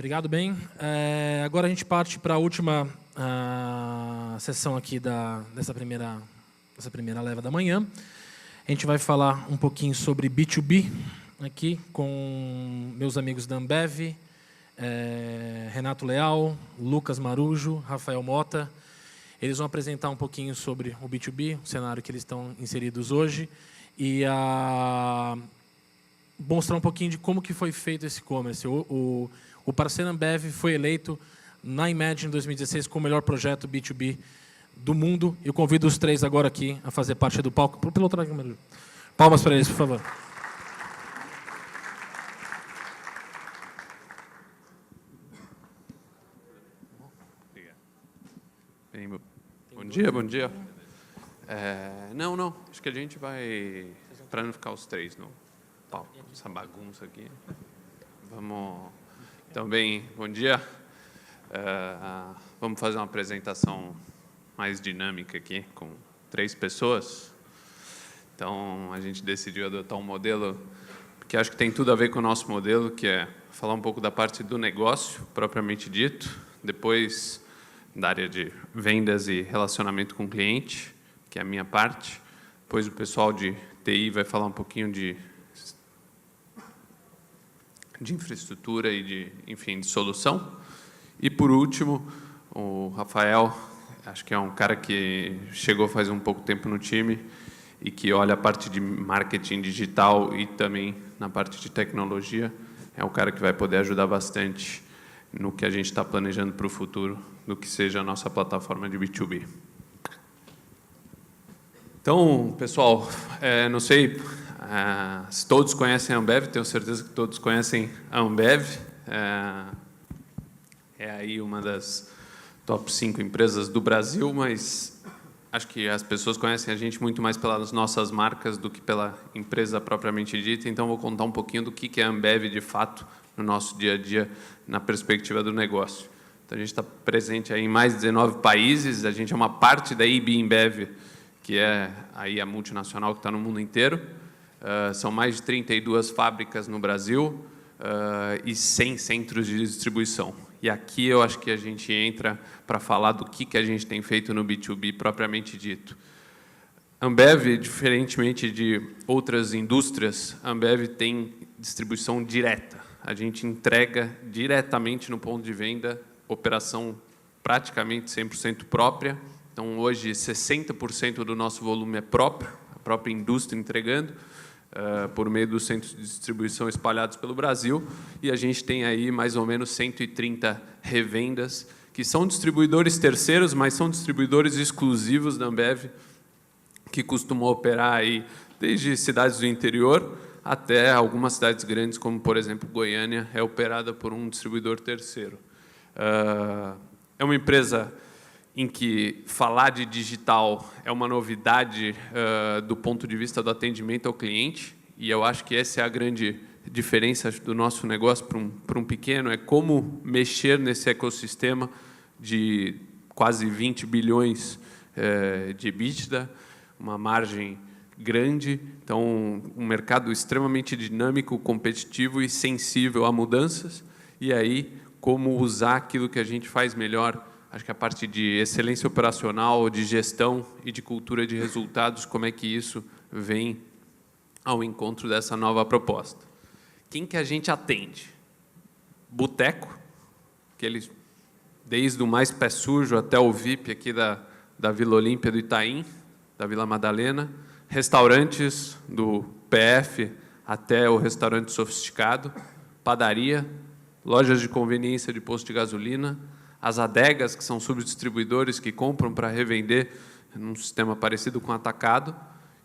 Obrigado, bem. Agora a gente parte para a última sessão aqui dessa primeira leva da manhã. A gente vai falar um pouquinho sobre B2B aqui com meus amigos da Ambev, Renato Leal, Lucas Marujo, Rafael Mota. Eles vão apresentar um pouquinho sobre o B2B, o cenário que eles estão inseridos hoje, e mostrar um pouquinho de como que foi feito esse e-commerce. O parceiro Ambev foi eleito na Imagine 2016 como o melhor projeto B2B do mundo. Eu convido os três agora aqui a fazer parte do palco. Pelo outro lado, palmas para eles, por favor. Bom dia. Não. Acho que a gente vai, para não ficar os três no palco, essa bagunça aqui. Vamos. Então, bem, bom dia. Vamos fazer uma apresentação mais dinâmica aqui, com 3 pessoas. Então, a gente decidiu adotar um modelo que acho que tem tudo a ver com o nosso modelo, que é falar um pouco da parte do negócio, propriamente dito, depois da área de vendas e relacionamento com o cliente, que é a minha parte. Depois o pessoal de TI vai falar um pouquinho de infraestrutura e de solução. E, por último, o Rafael, acho que é um cara que chegou faz um pouco tempo no time e que olha a parte de marketing digital e também na parte de tecnologia. É o cara que vai poder ajudar bastante no que a gente está planejando para o futuro, do que seja a nossa plataforma de B2B. Então, pessoal, não sei se todos conhecem a Ambev, tenho certeza que todos conhecem a Ambev. É aí uma das top 5 empresas do Brasil, mas acho que as pessoas conhecem a gente muito mais pelas nossas marcas do que pela empresa propriamente dita. Então, vou contar um pouquinho do que é a Ambev de fato no nosso dia a dia, na perspectiva do negócio. Então, a gente está presente aí em mais de 19 países, a gente é uma parte da IB InBev, que é aí a multinacional que está no mundo inteiro. São mais de 32 fábricas no Brasil e 100 centros de distribuição. E aqui eu acho que a gente entra para falar do que a gente tem feito no B2B propriamente dito. Ambev, diferentemente de outras indústrias, Ambev tem distribuição direta. A gente entrega diretamente no ponto de venda, operação praticamente 100% própria. Então, hoje, 60% do nosso volume é próprio, a própria indústria entregando, por meio dos centros de distribuição espalhados pelo Brasil. E a gente tem aí mais ou menos 130 revendas, que são distribuidores terceiros, mas são distribuidores exclusivos da Ambev, que costumam operar aí desde cidades do interior até algumas cidades grandes, como, por exemplo, Goiânia, é operada por um distribuidor terceiro. É uma empresa em que falar de digital é uma novidade do ponto de vista do atendimento ao cliente, e eu acho que essa é a grande diferença do nosso negócio para um pequeno, é como mexer nesse ecossistema de quase 20 bilhões de EBITDA, uma margem grande, então um mercado extremamente dinâmico, competitivo e sensível a mudanças, e aí como usar aquilo que a gente faz melhor. Acho que a parte de excelência operacional, de gestão e de cultura de resultados, como é que isso vem ao encontro dessa nova proposta. Quem que a gente atende? Boteco, desde o mais pé sujo até o VIP aqui da Vila Olímpia do Itaim, da Vila Madalena, restaurantes do PF até o restaurante sofisticado, padaria, lojas de conveniência de posto de gasolina, as adegas, que são subdistribuidores que compram para revender num sistema parecido com atacado,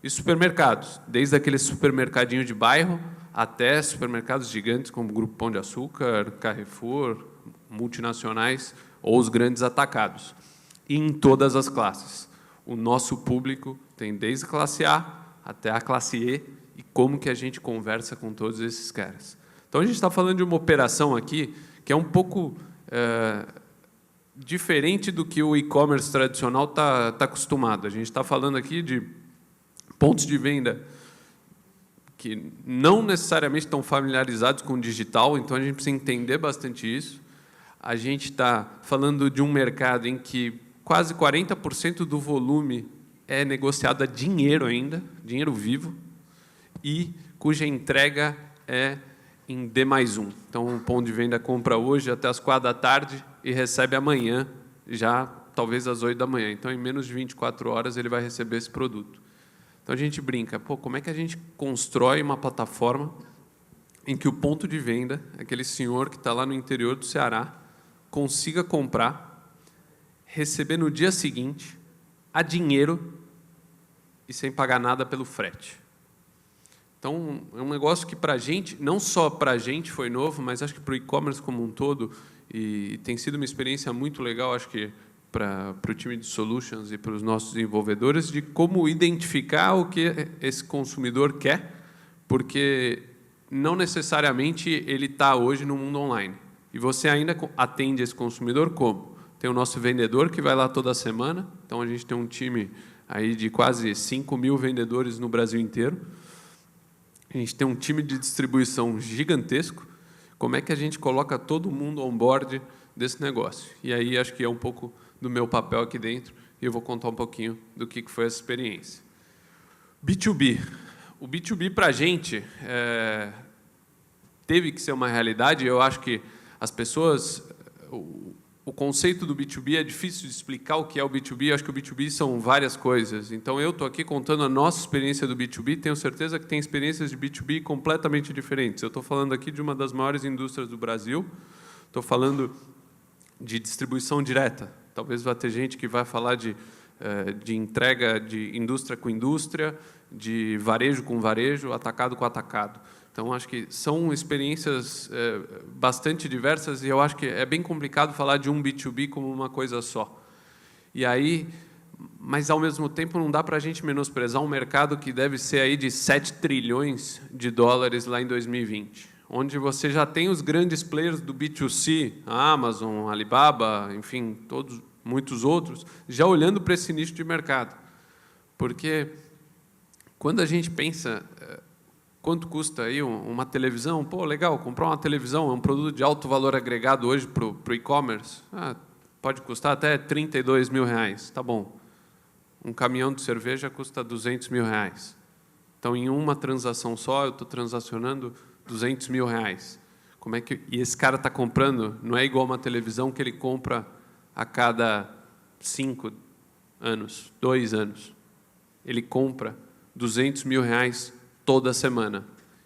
e supermercados, desde aquele supermercadinho de bairro até supermercados gigantes como o Grupo Pão de Açúcar, Carrefour, multinacionais ou os grandes atacados. E em todas as classes. O nosso público tem desde a classe A até a classe E, e como que a gente conversa com todos esses caras. Então, a gente está falando de uma operação aqui que é um pouco diferente do que o e-commerce tradicional está acostumado. A gente está falando aqui de pontos de venda que não necessariamente estão familiarizados com o digital, então a gente precisa entender bastante isso. a gente está falando de um mercado em que quase 40% do volume é negociado a dinheiro ainda, dinheiro vivo, e cuja entrega é em D+1. Então, o ponto de venda compra hoje até as 4 da tarde e recebe amanhã, já talvez às 8 da manhã. Então, em menos de 24 horas, ele vai receber esse produto. Então, a gente brinca, como é que a gente constrói uma plataforma em que o ponto de venda, aquele senhor que está lá no interior do Ceará, consiga comprar, receber no dia seguinte, a dinheiro e sem pagar nada pelo frete. Então, é um negócio que, para a gente, não só para a gente foi novo, mas acho que para o e-commerce como um todo, e tem sido uma experiência muito legal, acho que para o time de Solutions e para os nossos desenvolvedores, de como identificar o que esse consumidor quer, porque não necessariamente ele está hoje no mundo online. E você ainda atende esse consumidor como? Tem o nosso vendedor, que vai lá toda semana, então a gente tem um time aí de quase 5.000 vendedores no Brasil inteiro. A gente tem um time de distribuição gigantesco. Como é que a gente coloca todo mundo on board desse negócio? E aí acho que é um pouco do meu papel aqui dentro, e eu vou contar um pouquinho do que foi essa experiência. B2B. O B2B, para a gente, teve que ser uma realidade. Eu acho que as pessoas... O conceito do B2B é difícil de explicar o que é o B2B. Eu acho que o B2B são várias coisas. Então, eu estou aqui contando a nossa experiência do B2B. Tenho certeza que tem experiências de B2B completamente diferentes. Eu estou falando aqui de uma das maiores indústrias do Brasil. Estou falando de distribuição direta. Talvez vá ter gente que vai falar de entrega de indústria com indústria, de varejo com varejo, atacado com atacado. Então, acho que são experiências bastante diversas, e eu acho que é bem complicado falar de um B2B como uma coisa só. E aí, mas, ao mesmo tempo, não dá para a gente menosprezar um mercado que deve ser aí de 7 trilhões de dólares lá em 2020, onde você já tem os grandes players do B2C, a Amazon, a Alibaba, enfim, muitos outros, já olhando para esse nicho de mercado. Porque, quando a gente pensa... Quanto custa aí uma televisão? Pô, legal, comprar uma televisão é um produto de alto valor agregado hoje para o e-commerce. Pode custar até 32 mil reais, tá bom. Um caminhão de cerveja custa 200 mil reais. Então, em uma transação só, eu estou transacionando 200 mil reais. Como é que... E esse cara está comprando, não é igual uma televisão que ele compra a cada 5 anos, 2 anos. Ele compra 200 mil reais toda semana.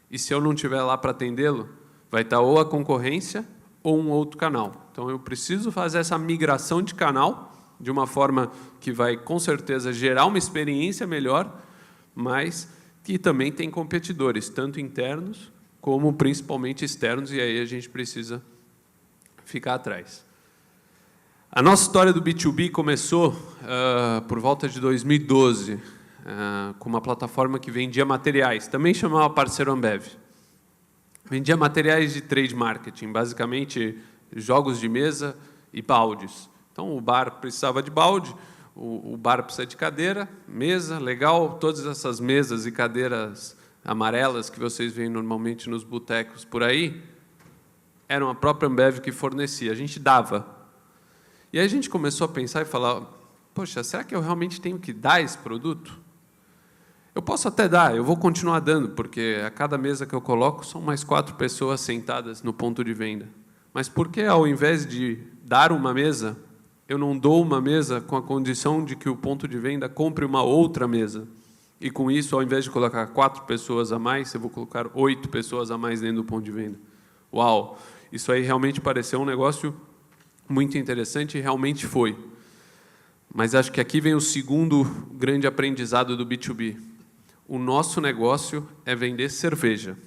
E se eu não estiver lá para atendê-lo, vai estar ou a concorrência ou um outro canal. Então, eu preciso fazer essa migração de canal de uma forma que vai, com certeza, gerar uma experiência melhor, mas que também tem competidores, tanto internos como, principalmente, externos, e aí a gente precisa ficar atrás. A nossa história do B2B começou por volta de 2012, com uma plataforma que vendia materiais, também chamava Parceiro Ambev. Vendia materiais de trade marketing, basicamente jogos de mesa e baldes. Então, o bar precisava de balde, o bar precisa de cadeira, mesa, legal. Todas essas mesas e cadeiras amarelas que vocês veem normalmente nos botecos por aí, eram a própria Ambev que fornecia, a gente dava. E aí a gente começou a pensar e falar, poxa, será que eu realmente tenho que dar esse produto? Eu posso até dar, eu vou continuar dando, porque a cada mesa que eu coloco são mais 4 pessoas sentadas no ponto de venda. Mas por que, ao invés de dar uma mesa, eu não dou uma mesa com a condição de que o ponto de venda compre uma outra mesa? E, com isso, ao invés de colocar 4 pessoas a mais, eu vou colocar 8 pessoas a mais dentro do ponto de venda. Uau! Isso aí realmente pareceu um negócio muito interessante, e realmente foi. Mas acho que aqui vem o segundo grande aprendizado do B2B. O nosso negócio é vender cerveja.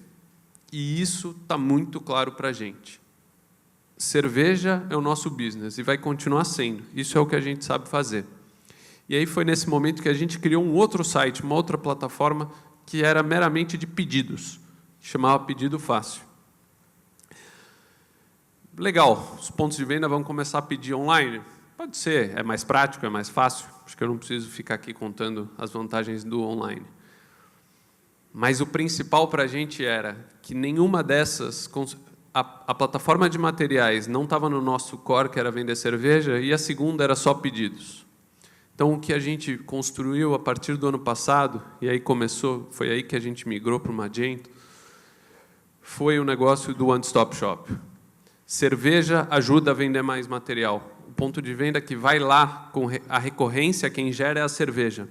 E isso está muito claro para a gente. Cerveja é o nosso business e vai continuar sendo. Isso é o que a gente sabe fazer. E aí foi nesse momento que a gente criou um outro site, uma outra plataforma, que era meramente de pedidos, que chamava Pedido Fácil. Legal, os pontos de venda vão começar a pedir online? Pode ser, é mais prático, é mais fácil. Acho que eu não preciso ficar aqui contando as vantagens do online. Mas o principal para a gente era que nenhuma dessas a plataforma de materiais não estava no nosso core, que era vender cerveja, e a segunda era só pedidos. Então, o que a gente construiu a partir do ano passado, e aí foi aí que a gente migrou para o Magento, foi o negócio do One Stop Shop. Cerveja ajuda a vender mais material. O ponto de venda que vai lá com a recorrência, quem gera é a cerveja.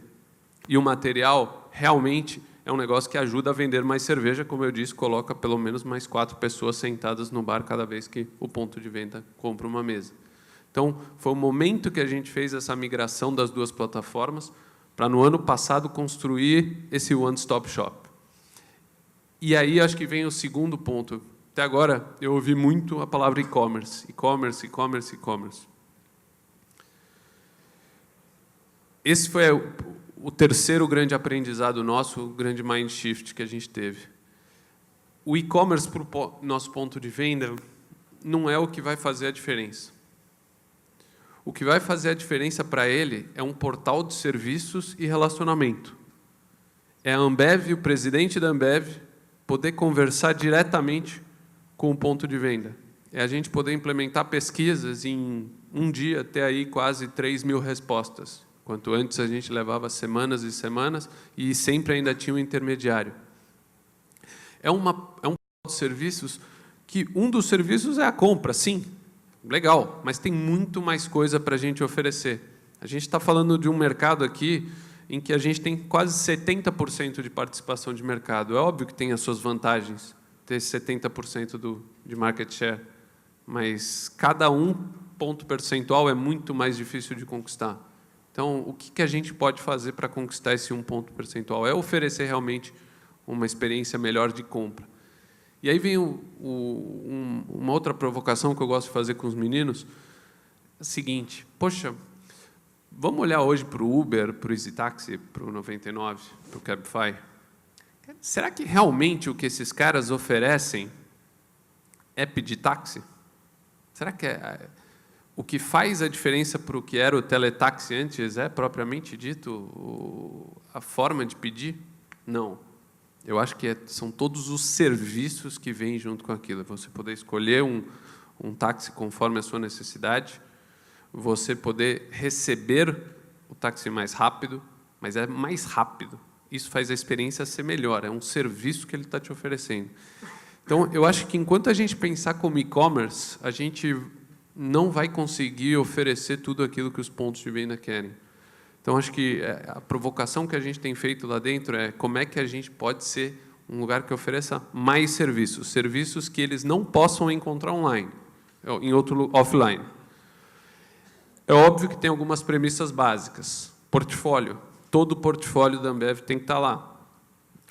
E o material, realmente, é um negócio que ajuda a vender mais cerveja, como eu disse, coloca pelo menos mais 4 pessoas sentadas no bar cada vez que o ponto de venda compra uma mesa. Então, foi o momento que a gente fez essa migração das duas plataformas para, no ano passado, construir esse One Stop Shop. E aí, acho que vem o segundo ponto. Até agora, eu ouvi muito a palavra e-commerce. E-commerce, e-commerce, e-commerce. Esse foi o terceiro grande aprendizado nosso, o grande mind shift que a gente teve. O e-commerce, para o nosso ponto de venda, não é o que vai fazer a diferença. O que vai fazer a diferença para ele é um portal de serviços e relacionamento. É a Ambev, o presidente da Ambev, poder conversar diretamente com o ponto de venda. É a gente poder implementar pesquisas em um dia, ter aí quase 3.000 respostas. Enquanto antes a gente levava semanas e semanas e sempre ainda tinha um intermediário. É um portal de serviços que um dos serviços é a compra, sim. Legal, mas tem muito mais coisa para a gente oferecer. A gente está falando de um mercado aqui em que a gente tem quase 70% de participação de mercado. É óbvio que tem as suas vantagens, ter 70% de market share, mas cada ponto percentual é muito mais difícil de conquistar. Então, o que a gente pode fazer para conquistar esse 1 ponto percentual? É oferecer realmente uma experiência melhor de compra. E aí vem uma outra provocação que eu gosto de fazer com os meninos, é o seguinte, poxa, vamos olhar hoje para o Uber, para o EasyTaxi, para o 99, para o Cabify. Será que realmente o que esses caras oferecem é pedir táxi? Será que o que faz a diferença para o que era o teletaxi antes é, propriamente dito, a forma de pedir? Não. Eu acho que são todos os serviços que vêm junto com aquilo. Você poder escolher um táxi conforme a sua necessidade, você poder receber o táxi mais rápido, mas é mais rápido. Isso faz a experiência ser melhor, é um serviço que ele está te oferecendo. Então, eu acho que enquanto a gente pensar como e-commerce, a gente não vai conseguir oferecer tudo aquilo que os pontos de venda querem. Então, acho que a provocação que a gente tem feito lá dentro é como é que a gente pode ser um lugar que ofereça mais serviços, serviços que eles não possam encontrar online, offline. É óbvio que tem algumas premissas básicas. Portfólio. Todo o portfólio da Ambev tem que estar lá.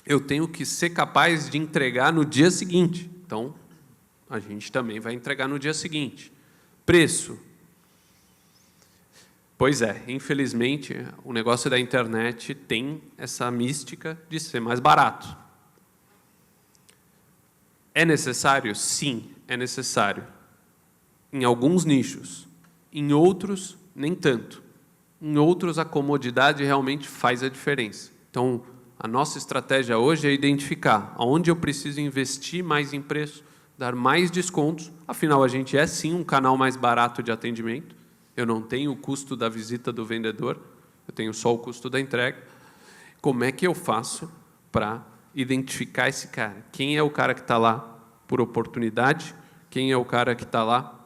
Eu tenho que ser capaz de entregar no dia seguinte. Então, a gente também vai entregar no dia seguinte. Preço. Pois é, infelizmente, o negócio da internet tem essa mística de ser mais barato. É necessário? Sim, é necessário. Em alguns nichos. Em outros, nem tanto. Em outros, a comodidade realmente faz a diferença. Então, a nossa estratégia hoje é identificar onde eu preciso investir mais em preço, dar mais descontos. Afinal, a gente é, sim, um canal mais barato de atendimento. Eu não tenho o custo da visita do vendedor, eu tenho só o custo da entrega. Como é que eu faço para identificar esse cara? Quem é o cara que está lá por oportunidade? Quem é o cara que está lá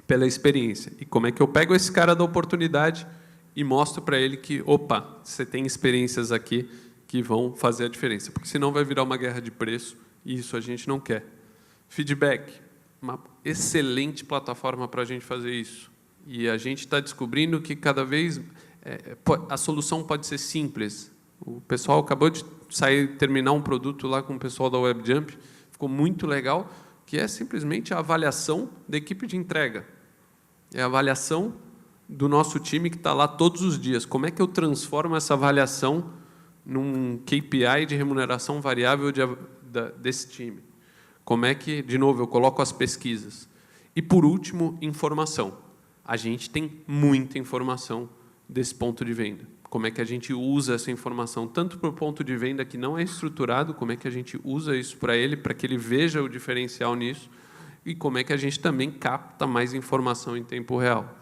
pela experiência? E como é que eu pego esse cara da oportunidade e mostro para ele que, opa, você tem experiências aqui que vão fazer a diferença? Porque senão vai virar uma guerra de preço e isso a gente não quer. Feedback, uma excelente plataforma para a gente fazer isso. E a gente está descobrindo que cada vez a solução pode ser simples. O pessoal acabou de terminar um produto lá com o pessoal da WebJump, ficou muito legal, que é simplesmente a avaliação da equipe de entrega. É a avaliação do nosso time que está lá todos os dias. Como é que eu transformo essa avaliação num KPI de remuneração variável desse time? Como é que, de novo, eu coloco as pesquisas? E, por último, informação. A gente tem muita informação desse ponto de venda. Como é que a gente usa essa informação, tanto para o ponto de venda que não é estruturado, como é que a gente usa isso para ele que ele veja o diferencial nisso, e como é que a gente também capta mais informação em tempo real.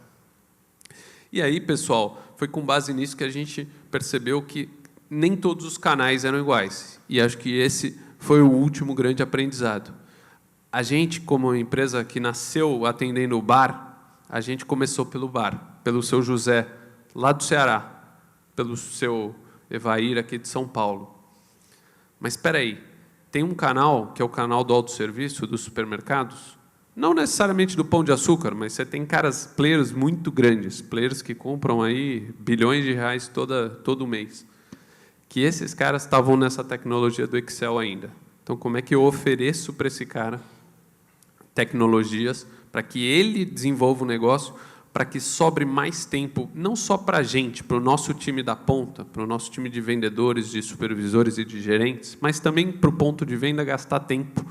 E aí, pessoal, foi com base nisso que a gente percebeu que nem todos os canais eram iguais. E acho que esse foi o último grande aprendizado. A gente, como uma empresa que nasceu atendendo o bar, a gente começou pelo bar, pelo seu José, lá do Ceará, pelo seu Evair, aqui de São Paulo. Mas espera aí, tem um canal, que é o canal do autosserviço dos supermercados, não necessariamente do Pão de Açúcar, mas você tem players muito grandes, players que compram aí bilhões de reais todo mês, que esses caras estavam nessa tecnologia do Excel ainda. Então, como é que eu ofereço para esse cara tecnologias para que ele desenvolva o negócio, para que sobre mais tempo, não só para a gente, para o nosso time da ponta, para o nosso time de vendedores, de supervisores e de gerentes, mas também para o ponto de venda gastar tempo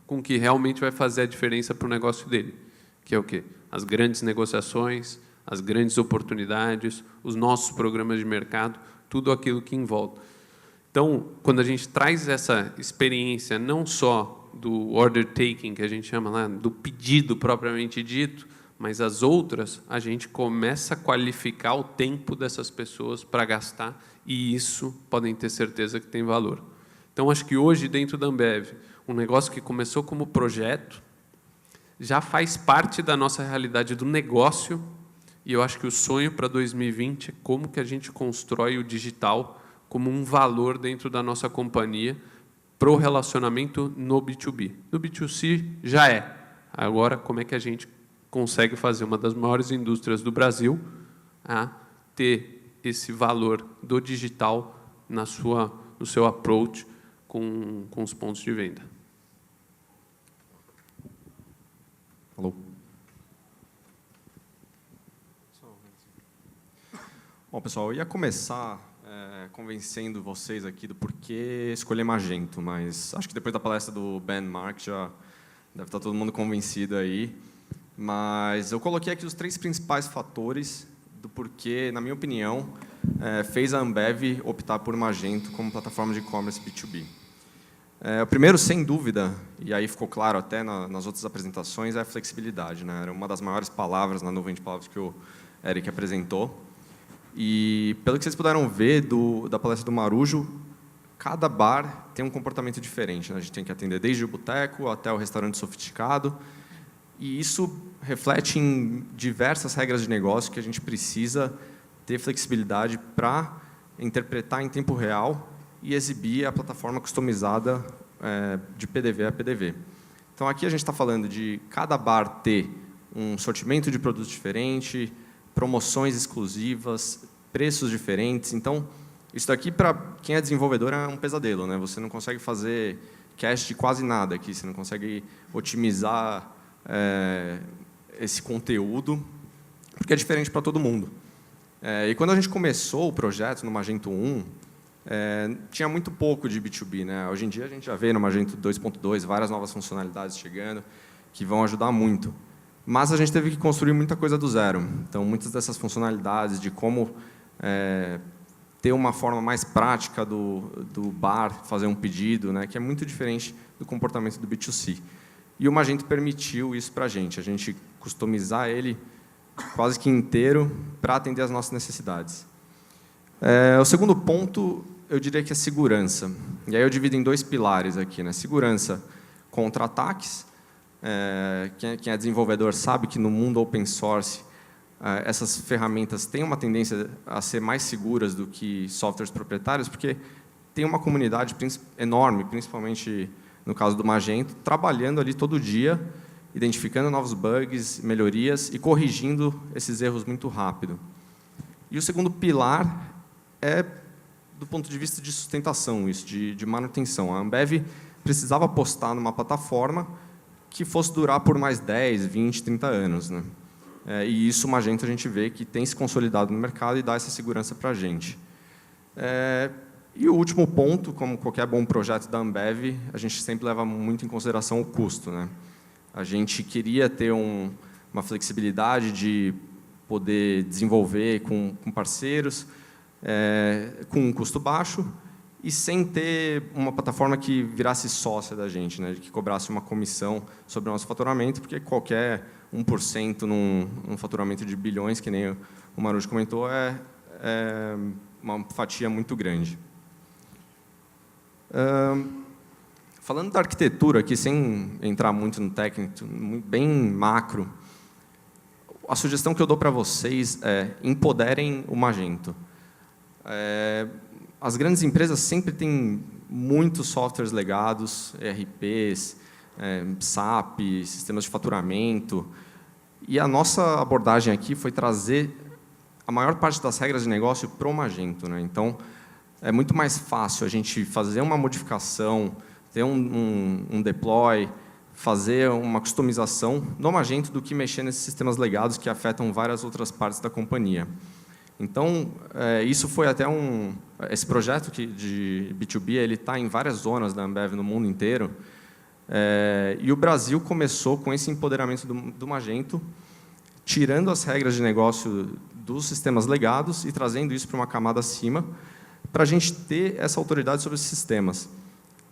com o que realmente vai fazer a diferença para o negócio dele, que é o quê? As grandes negociações, as grandes oportunidades, os nossos programas de mercado, tudo aquilo que envolve. Então, quando a gente traz essa experiência, não só do order taking, que a gente chama lá, do pedido propriamente dito, mas as outras, a gente começa a qualificar o tempo dessas pessoas para gastar, e isso podem ter certeza que tem valor. Então, acho que hoje, dentro da Ambev, um negócio que começou como projeto, já faz parte da nossa realidade do negócio, e eu acho que o sonho para 2020 é como que a gente constrói o digital como um valor dentro da nossa companhia para o relacionamento no B2B. No B2C já é. Agora, como é que a gente consegue fazer uma das maiores indústrias do Brasil a ter esse valor do digital no seu approach com os pontos de venda? Alô? Bom, pessoal, eu ia começar convencendo vocês aqui do porquê escolher Magento, mas acho que depois da palestra do Ben Mark já deve estar todo mundo convencido aí. Mas eu coloquei aqui os 3 principais fatores do porquê, na minha opinião, fez a Ambev optar por Magento como plataforma de e-commerce B2B. O primeiro, sem dúvida, e aí ficou claro até nas outras apresentações, é a flexibilidade, né? Era uma das maiores palavras na nuvem de palavras que o Eric apresentou. E, pelo que vocês puderam ver da palestra do Marujo, cada bar tem um comportamento diferente, né? A gente tem que atender desde o boteco até o restaurante sofisticado, e isso reflete em diversas regras de negócio que a gente precisa ter flexibilidade para interpretar em tempo real e exibir a plataforma customizada de PDV a PDV. Então, aqui a gente está falando de cada bar ter um sortimento de produtos diferente, promoções exclusivas, preços diferentes. Então, isso daqui, para quem é desenvolvedor, é um pesadelo, né? Você não consegue fazer cache de quase nada aqui, você não consegue otimizar esse conteúdo, porque é diferente para todo mundo. E quando a gente começou o projeto no Magento 1, tinha muito pouco de B2B, né? Hoje em dia, a gente já vê no Magento 2.2 várias novas funcionalidades chegando que vão ajudar muito. Mas a gente teve que construir muita coisa do zero. Então, muitas dessas funcionalidades de como ter uma forma mais prática do bar fazer um pedido, né, que é muito diferente do comportamento do B2C. E o Magento permitiu isso para a gente customizar ele quase que inteiro para atender às nossas necessidades. O segundo ponto, eu diria que é segurança. E aí eu divido em 2 pilares aqui, né? Segurança contra ataques. Quem é desenvolvedor sabe que no mundo open source essas ferramentas têm uma tendência a ser mais seguras do que softwares proprietários, porque tem uma comunidade enorme, principalmente no caso do Magento, trabalhando ali todo dia, identificando novos bugs, melhorias e corrigindo esses erros muito rápido. E o segundo pilar é do ponto de vista de sustentação, isso, de manutenção. A Ambev precisava apostar numa plataforma que fosse durar por mais 10, 20, 30 anos, né? E isso o Magento a gente vê que tem se consolidado no mercado e dá essa segurança para a gente. E o último ponto, como qualquer bom projeto da Ambev, a gente sempre leva muito em consideração o custo, né? A gente queria ter uma flexibilidade de poder desenvolver com parceiros, com um custo baixo, e sem ter uma plataforma que virasse sócia da gente, né, que cobrasse uma comissão sobre o nosso faturamento, porque qualquer 1% num faturamento de bilhões, que nem o Marujo comentou, é uma fatia muito grande. Falando da arquitetura aqui, sem entrar muito no técnico, bem macro, a sugestão que eu dou para vocês é empoderem o Magento. As grandes empresas sempre têm muitos softwares legados, ERPs, SAP, sistemas de faturamento, e a nossa abordagem aqui foi trazer a maior parte das regras de negócio para o Magento, né? Então, é muito mais fácil a gente fazer uma modificação, ter um deploy, fazer uma customização no Magento do que mexer nesses sistemas legados que afetam várias outras partes da companhia. Então, isso foi até esse projeto de B2B, ele está em várias zonas da Ambev no mundo inteiro, e o Brasil começou com esse empoderamento do Magento, tirando as regras de negócio dos sistemas legados e trazendo isso para uma camada acima, para a gente ter essa autoridade sobre esses sistemas.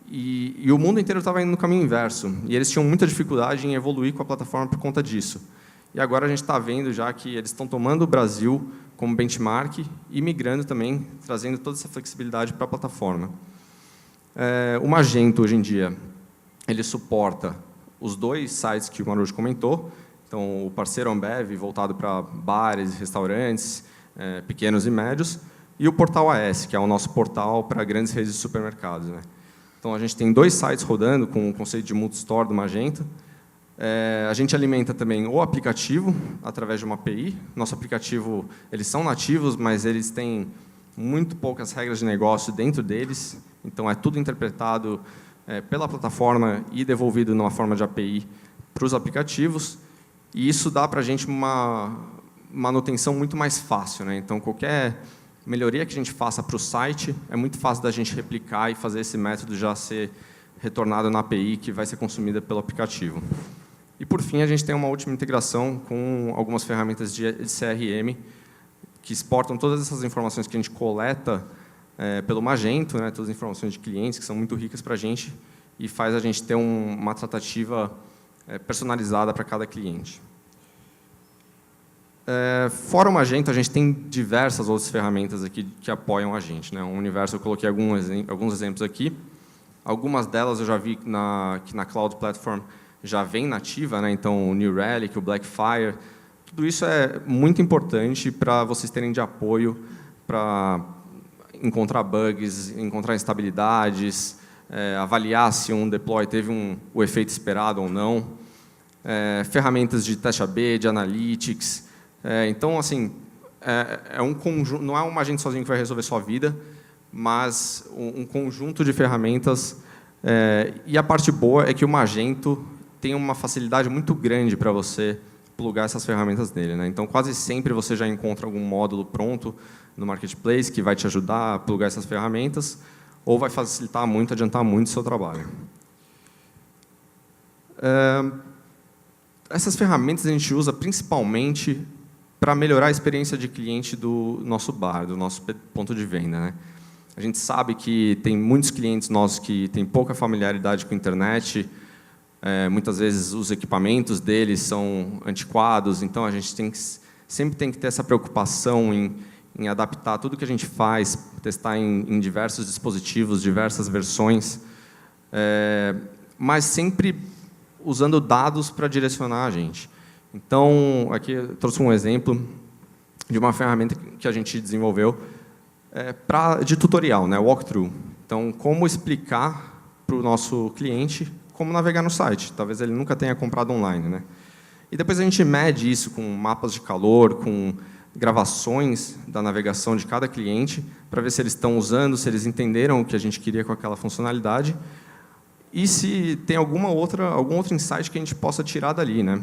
E o mundo inteiro estava indo no caminho inverso, e eles tinham muita dificuldade em evoluir com a plataforma por conta disso. E agora a gente está vendo já que eles estão tomando o Brasil como benchmark e migrando também, trazendo toda essa flexibilidade para a plataforma. O Magento, hoje em dia, ele suporta os 2 sites que o Marujo comentou, então o parceiro Ambev, voltado para bares, restaurantes, pequenos e médios, e o Portal AS, que é o nosso portal para grandes redes de supermercados, né? Então, a gente tem 2 sites rodando com o conceito de multi-store do Magento. A gente alimenta também o aplicativo através de uma API. Nosso aplicativo, eles são nativos, mas eles têm muito poucas regras de negócio dentro deles. Então, é tudo interpretado pela plataforma e devolvido numa forma de API para os aplicativos. E isso dá para a gente uma manutenção muito mais fácil, né? Então, qualquer melhoria que a gente faça para o site, é muito fácil da gente replicar e fazer esse método já ser retornado na API que vai ser consumida pelo aplicativo. E, por fim, a gente tem uma última integração com algumas ferramentas de CRM que exportam todas essas informações que a gente coleta pelo Magento, né, todas as informações de clientes que são muito ricas para a gente e faz a gente ter uma tratativa personalizada para cada cliente. Fora o Magento, a gente tem diversas outras ferramentas aqui que apoiam a gente, né? O Universo, eu coloquei alguns exemplos aqui. Algumas delas eu já vi que na Cloud Platform já vem nativa, né? Então, o New Relic, o Blackfire, tudo isso é muito importante para vocês terem de apoio para encontrar bugs, encontrar instabilidades, avaliar se um deploy teve o efeito esperado ou não. Ferramentas de teste AB, de analytics. Então, assim, um conjunto, não é um Magento sozinho que vai resolver sua vida, mas um conjunto de ferramentas. E a parte boa é que o Magento tem uma facilidade muito grande para você plugar essas ferramentas nele, né? Então, quase sempre você já encontra algum módulo pronto no Marketplace que vai te ajudar a plugar essas ferramentas, ou vai facilitar muito, adiantar muito o seu trabalho. Essas ferramentas a gente usa principalmente para melhorar a experiência de cliente do nosso bar, do nosso ponto de venda, né? A gente sabe que tem muitos clientes nossos que têm pouca familiaridade com a internet, muitas vezes os equipamentos deles são antiquados, então a gente sempre tem que ter essa preocupação em adaptar tudo que a gente faz, testar em diversos dispositivos, diversas versões, mas sempre usando dados para direcionar a gente. Então, aqui eu trouxe um exemplo de uma ferramenta que a gente desenvolveu de tutorial, né, walkthrough. Então, como explicar para o nosso cliente como navegar no site. Talvez ele nunca tenha comprado online, né? E depois a gente mede isso com mapas de calor, com gravações da navegação de cada cliente, para ver se eles estão usando, se eles entenderam o que a gente queria com aquela funcionalidade, e se tem algum outro insight que a gente possa tirar dali, né?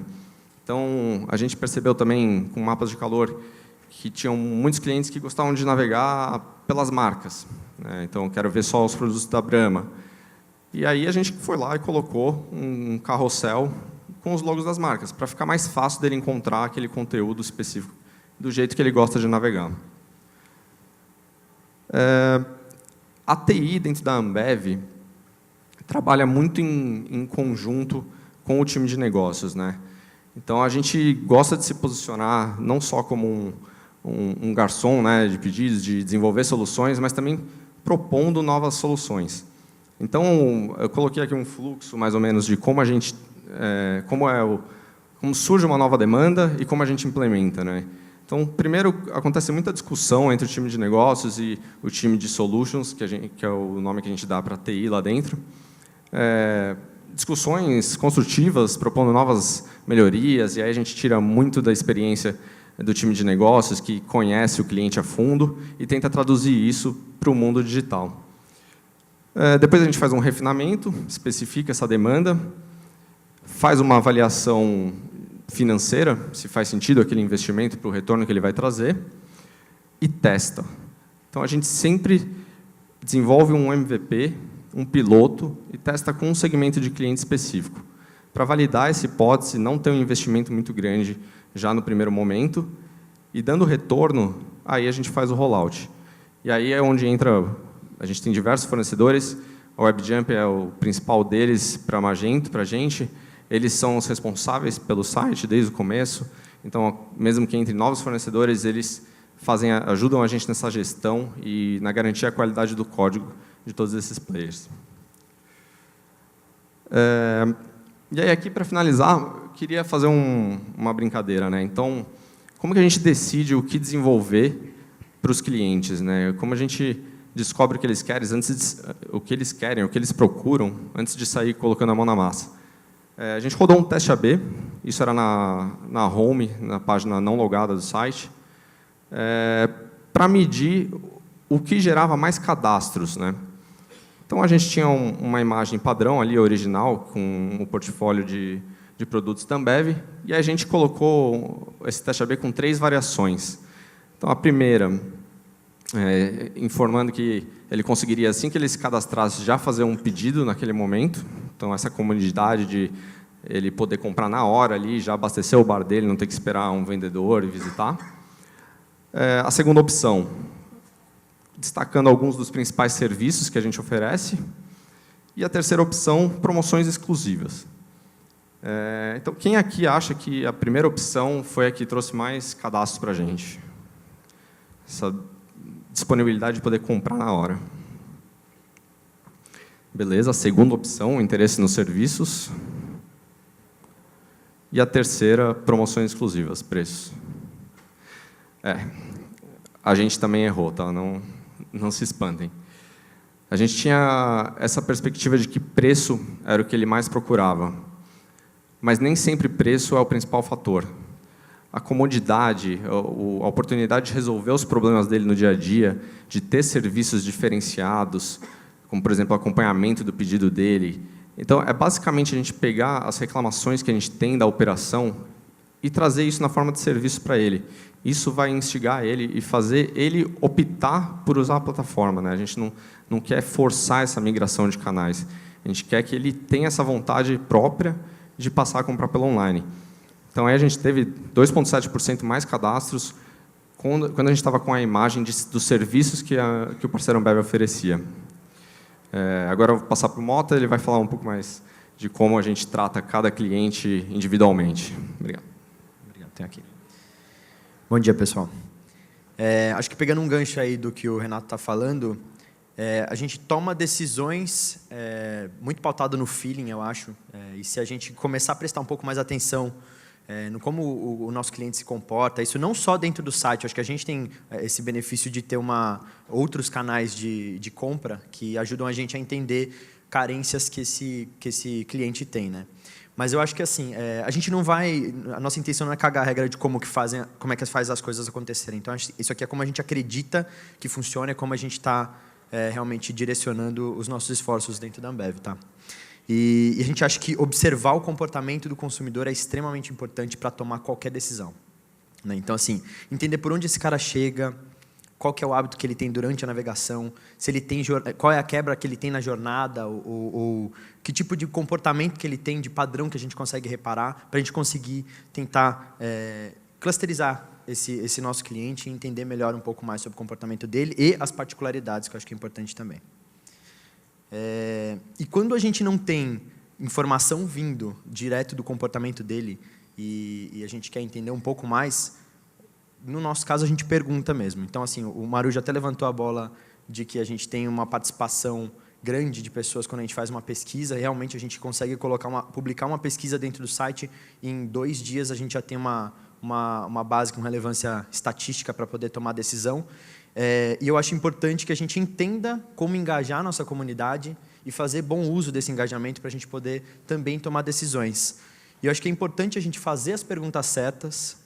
Então, a gente percebeu também, com mapas de calor, que tinham muitos clientes que gostavam de navegar pelas marcas, né? Então, quero ver só os produtos da Brahma. E aí a gente foi lá e colocou um carrossel com os logos das marcas, para ficar mais fácil dele encontrar aquele conteúdo específico, do jeito que ele gosta de navegar. A TI dentro da Ambev trabalha muito em conjunto com o time de negócios, né? Então, a gente gosta de se posicionar não só como um garçom, né, de pedidos, de desenvolver soluções, mas também propondo novas soluções. Então, eu coloquei aqui um fluxo, mais ou menos, de como a gente, como surge uma nova demanda e como a gente implementa, né? Então, primeiro, acontece muita discussão entre o time de negócios e o time de solutions, que é o nome que a gente dá para a TI lá dentro. Discussões construtivas, propondo novas melhorias, e aí a gente tira muito da experiência do time de negócios, que conhece o cliente a fundo, e tenta traduzir isso para o mundo digital. Depois a gente faz um refinamento, especifica essa demanda, faz uma avaliação financeira, se faz sentido aquele investimento para o retorno que ele vai trazer, e testa. Então, a gente sempre desenvolve um MVP, um piloto, e testa com um segmento de cliente específico. Para validar essa hipótese, não ter um investimento muito grande já no primeiro momento, e dando retorno, aí a gente faz o rollout. E aí é onde entra, a gente tem diversos fornecedores, a WebJump é o principal deles para a Magento, para a gente. Eles são os responsáveis pelo site desde o começo, então, mesmo que entre novos fornecedores, eles ajudam a gente nessa gestão e na garantia da qualidade do código de todos esses players. E aí, aqui, para finalizar, eu queria fazer uma brincadeira, né? Então, como que a gente decide o que desenvolver para os clientes, né? Como a gente descobre o que eles querem, o que eles procuram, antes de sair colocando a mão na massa? A gente rodou um teste AB, isso era na home, na página não logada do site, para medir o que gerava mais cadastros, né? Então, a gente tinha uma imagem padrão ali, original, com o portfólio de produtos da Ambev, e a gente colocou esse teste AB com 3 variações. Então, a primeira, informando que ele conseguiria, assim que ele se cadastrasse, já fazer um pedido naquele momento. Então, essa comodidade de ele poder comprar na hora ali, já abastecer o bar dele, não ter que esperar um vendedor e visitar. A segunda opção, destacando alguns dos principais serviços que a gente oferece. E a terceira opção, promoções exclusivas. Então, quem aqui acha que a primeira opção foi a que trouxe mais cadastros para a gente? Essa disponibilidade de poder comprar na hora. Beleza, a segunda opção, interesse nos serviços. E a terceira, promoções exclusivas, preços. A gente também errou, tá? Não se espantem. A gente tinha essa perspectiva de que preço era o que ele mais procurava. Mas nem sempre preço é o principal fator. A comodidade, a oportunidade de resolver os problemas dele no dia a dia, de ter serviços diferenciados, como, por exemplo, o acompanhamento do pedido dele. Então, é basicamente a gente pegar as reclamações que a gente tem da operação e trazer isso na forma de serviço para ele. Isso vai instigar ele e fazer ele optar por usar a plataforma, né? A gente não quer forçar essa migração de canais. A gente quer que ele tenha essa vontade própria de passar a comprar pelo online. Então, aí a gente teve 2,7% mais cadastros quando a gente estava com a imagem dos serviços que o parceiro Ambev oferecia. Agora eu vou passar para o Mota, ele vai falar um pouco mais de como a gente trata cada cliente individualmente. Obrigado. Obrigado, tem aqui. Bom dia, pessoal. Acho que pegando um gancho aí do que o Renato está falando, a gente toma decisões muito pautado no feeling, eu acho. E se a gente começar a prestar um pouco mais atenção no como o nosso cliente se comporta, isso não só dentro do site, acho que a gente tem esse benefício de ter outros canais de compra que ajudam a gente a entender carências que esse cliente tem, né? Mas eu acho que assim, a gente não vai, a nossa intenção não é cagar a regra de como é que faz as coisas acontecerem. Então, isso aqui é como a gente acredita que funciona, é como a gente está realmente direcionando os nossos esforços dentro da Ambev, tá? E a gente acha que observar o comportamento do consumidor é extremamente importante para tomar qualquer decisão, né? Então, assim, entender por onde esse cara chega, qual que é o hábito que ele tem durante a navegação, se ele tem, qual é a quebra que ele tem na jornada, ou que tipo de comportamento que ele tem, de padrão que a gente consegue reparar, para a gente conseguir tentar clusterizar esse nosso cliente e entender melhor um pouco mais sobre o comportamento dele e as particularidades, que eu acho que é importante também. E quando a gente não tem informação vindo direto do comportamento dele e a gente quer entender um pouco mais, no nosso caso a gente pergunta mesmo. Então, assim, o Maru já até levantou a bola de que a gente tem uma participação grande de pessoas quando a gente faz uma pesquisa. Realmente a gente consegue publicar uma pesquisa dentro do site e em 2 dias a gente já tem uma base com relevância estatística para poder tomar decisão. E eu acho importante que a gente entenda como engajar a nossa comunidade e fazer bom uso desse engajamento para a gente poder também tomar decisões. E eu acho que é importante a gente fazer as perguntas certas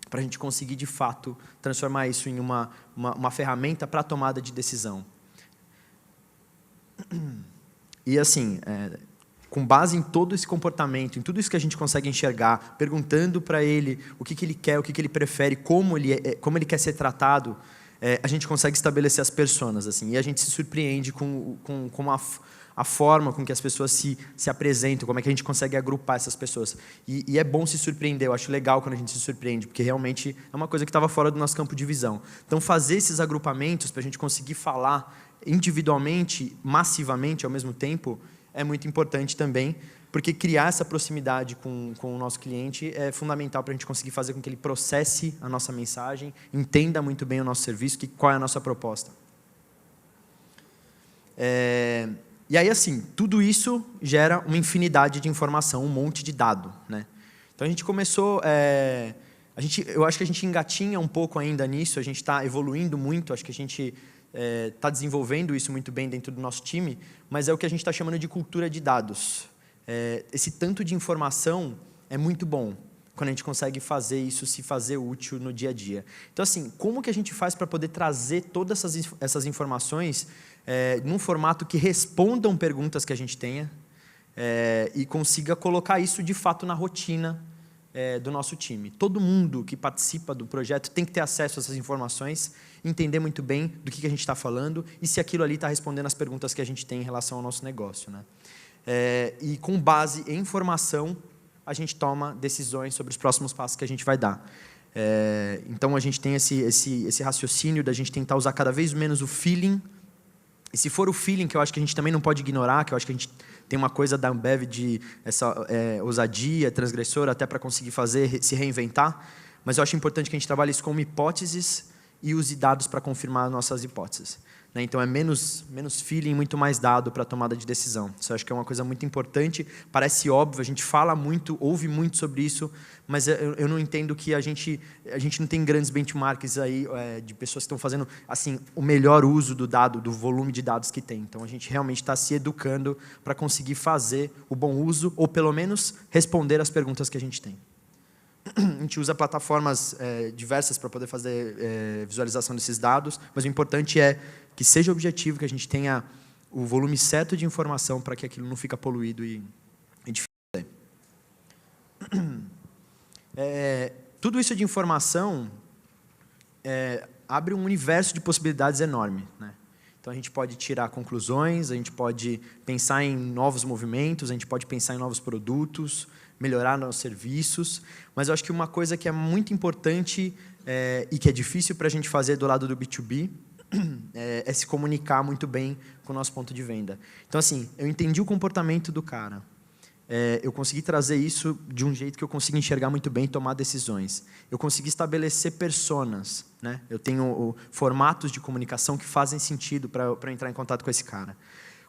para a gente conseguir, de fato, transformar isso em uma ferramenta para a tomada de decisão. E, assim, com base em todo esse comportamento, em tudo isso que a gente consegue enxergar, perguntando para ele o que ele quer, o que ele prefere, como ele quer ser tratado, a gente consegue estabelecer as personas, assim, e a gente se surpreende com a forma com que as pessoas se apresentam, como é que a gente consegue agrupar essas pessoas. E é bom se surpreender, eu acho legal quando a gente se surpreende, porque realmente é uma coisa que estava fora do nosso campo de visão. Então, fazer esses agrupamentos para a gente conseguir falar individualmente, massivamente ao mesmo tempo, é muito importante também, porque criar essa proximidade com o nosso cliente é fundamental para a gente conseguir fazer com que ele processe a nossa mensagem, entenda muito bem o nosso serviço, qual é a nossa proposta. E aí, assim, tudo isso gera uma infinidade de informação, um monte de dado, né? Então, a gente começou... eu acho que a gente engatinha um pouco ainda nisso, a gente está evoluindo muito, acho que a gente está desenvolvendo isso muito bem dentro do nosso time, mas é o que a gente está chamando de cultura de dados. Esse tanto de informação é muito bom quando a gente consegue fazer isso se fazer útil no dia a dia. Então, assim, como que a gente faz para poder trazer todas essas informações num formato que respondam perguntas que a gente tenha e consiga colocar isso, de fato, na rotina do nosso time. Todo mundo que participa do projeto tem que ter acesso a essas informações, entender muito bem do que a gente está falando e se aquilo ali está respondendo as perguntas que a gente tem em relação ao nosso negócio, né? E com base em informação, a gente toma decisões sobre os próximos passos que a gente vai dar. Então, a gente tem esse raciocínio da gente tentar usar cada vez menos o feeling. E se for o feeling, que eu acho que a gente também não pode ignorar, que eu acho que a gente tem uma coisa da Ambev de essa ousadia transgressora até para conseguir se reinventar, mas eu acho importante que a gente trabalhe isso como hipóteses e use dados para confirmar nossas hipóteses. Então, é menos feeling, muito mais dado para a tomada de decisão. Isso eu acho que é uma coisa muito importante, parece óbvio, a gente fala muito, ouve muito sobre isso, mas eu não entendo que a gente não tem grandes benchmarks aí de pessoas que estão fazendo assim, o melhor uso do dado, do volume de dados que tem. Então, a gente realmente está se educando para conseguir fazer o bom uso, ou pelo menos responder as perguntas que a gente tem. A gente usa plataformas diversas para poder fazer visualização desses dados, mas o importante é que seja objetivo, que a gente tenha o volume certo de informação para que aquilo não fique poluído e difícil. Tudo isso de informação abre um universo de possibilidades enorme, né? Então, a gente pode tirar conclusões, a gente pode pensar em novos movimentos, a gente pode pensar em novos produtos, melhorar nossos serviços, mas eu acho que uma coisa que é muito importante e que é difícil para a gente fazer do lado do B2B é se comunicar muito bem com o nosso ponto de venda. Então, assim, eu entendi o comportamento do cara, eu consegui trazer isso de um jeito que eu consigo enxergar muito bem e tomar decisões. Eu consegui estabelecer personas, né? Eu tenho formatos de comunicação que fazem sentido para eu entrar em contato com esse cara.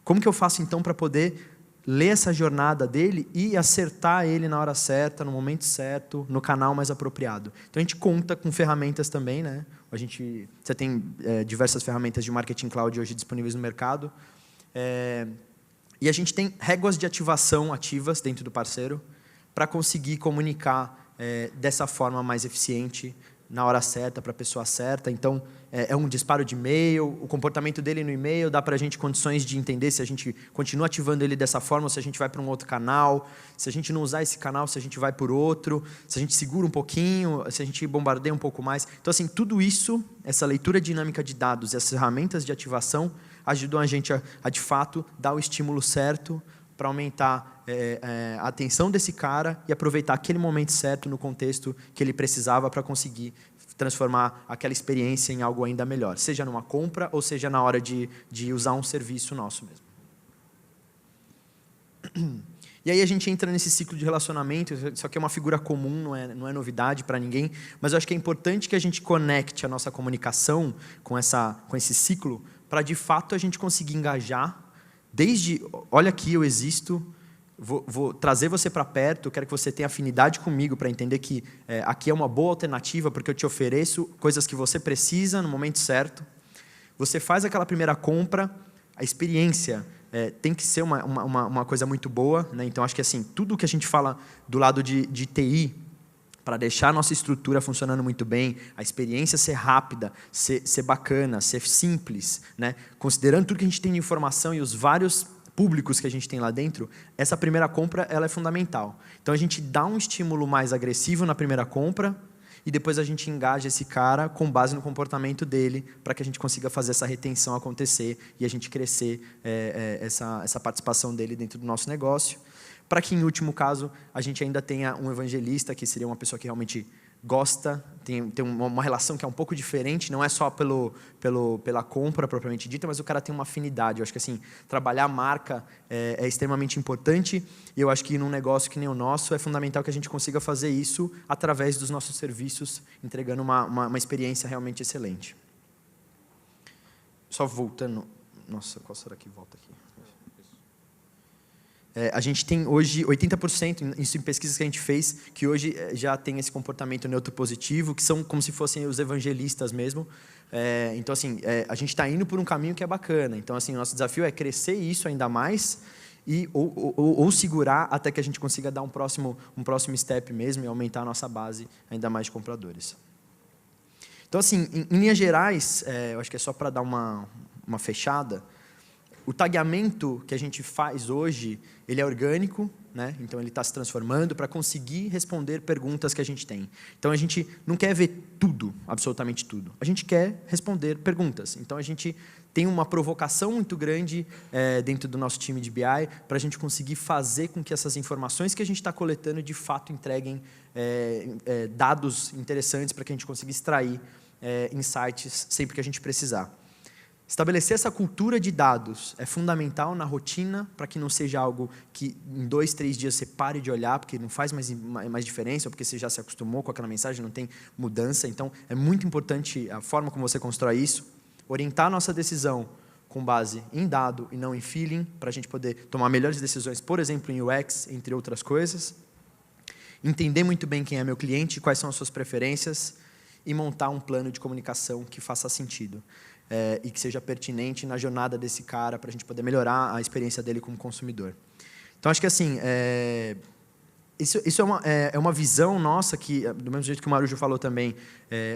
Como que eu faço, então, para poder ler essa jornada dele e acertar ele na hora certa, no momento certo, no canal mais apropriado? Então, a gente conta com ferramentas também, né? Você tem diversas ferramentas de marketing cloud hoje disponíveis no mercado. E a gente tem réguas de ativação ativas dentro do parceiro para conseguir comunicar dessa forma mais eficiente, na hora certa, para a pessoa certa. Então, é um disparo de e-mail, o comportamento dele no e-mail dá para a gente condições de entender se a gente continua ativando ele dessa forma ou se a gente vai para um outro canal, se a gente não usar esse canal, se a gente vai por outro, se a gente segura um pouquinho, se a gente bombardeia um pouco mais. Então, assim, tudo isso, essa leitura dinâmica de dados e as ferramentas de ativação ajudam a gente a de fato, dar o estímulo certo para aumentar a atenção desse cara e aproveitar aquele momento certo no contexto que ele precisava para conseguir transformar aquela experiência em algo ainda melhor, seja numa compra ou seja na hora de usar um serviço nosso mesmo. E aí a gente entra nesse ciclo de relacionamento, isso aqui é uma figura comum, não é novidade para ninguém, mas eu acho que é importante que a gente conecte a nossa comunicação com esse ciclo, para de fato a gente conseguir engajar, desde, olha aqui, eu existo, vou trazer você para perto, eu quero que você tenha afinidade comigo para entender que aqui é uma boa alternativa, porque eu te ofereço coisas que você precisa no momento certo. Você faz aquela primeira compra, a experiência tem que ser uma coisa muito boa, né? Então, acho que assim, tudo que a gente fala do lado de TI, para deixar a nossa estrutura funcionando muito bem, a experiência ser rápida, ser bacana, ser simples, né? Considerando tudo que a gente tem de informação e os vários públicos que a gente tem lá dentro, essa primeira compra ela é fundamental. Então, a gente dá um estímulo mais agressivo na primeira compra, e depois a gente engaja esse cara com base no comportamento dele, para que a gente consiga fazer essa retenção acontecer e a gente crescer essa participação dele dentro do nosso negócio. Para que, em último caso, a gente ainda tenha um evangelista, que seria uma pessoa que realmente gosta, tem uma relação que é um pouco diferente, não é só pela compra propriamente dita, mas o cara tem uma afinidade. Eu acho que assim, trabalhar a marca é extremamente importante, e eu acho que num negócio que nem o nosso, é fundamental que a gente consiga fazer isso através dos nossos serviços, entregando uma experiência realmente excelente. Só voltando... Nossa, qual será que volta aqui? A gente tem hoje 80%, isso em pesquisas que a gente fez, que hoje já tem esse comportamento neutro positivo, que são como se fossem os evangelistas mesmo. Então, assim, a gente está indo por um caminho que é bacana. Então, assim, o nosso desafio é crescer isso ainda mais ou segurar até que a gente consiga dar um próximo step mesmo e aumentar a nossa base ainda mais de compradores. Então, assim, em linhas gerais, eu acho que é só para dar uma fechada. O tagueamento que a gente faz hoje, ele é orgânico, né? Então ele está se transformando para conseguir responder perguntas que a gente tem. Então a gente não quer ver tudo, absolutamente tudo. A gente quer responder perguntas. Então a gente tem uma provocação muito grande dentro do nosso time de BI para a gente conseguir fazer com que essas informações que a gente está coletando de fato entreguem dados interessantes para que a gente consiga extrair insights sempre que a gente precisar. Estabelecer essa cultura de dados é fundamental na rotina, para que não seja algo que em 2, 3 dias você pare de olhar, porque não faz mais diferença, ou porque você já se acostumou com aquela mensagem, não tem mudança. Então, é muito importante a forma como você constrói isso. Orientar a nossa decisão com base em dado e não em feeling, para a gente poder tomar melhores decisões, por exemplo, em UX, entre outras coisas. Entender muito bem quem é meu cliente, quais são as suas preferências, e montar um plano de comunicação que faça sentido. E que seja pertinente na jornada desse cara, para a gente poder melhorar a experiência dele como consumidor. Então, acho que assim, isso é uma visão nossa, que, do mesmo jeito que o Marujo falou também,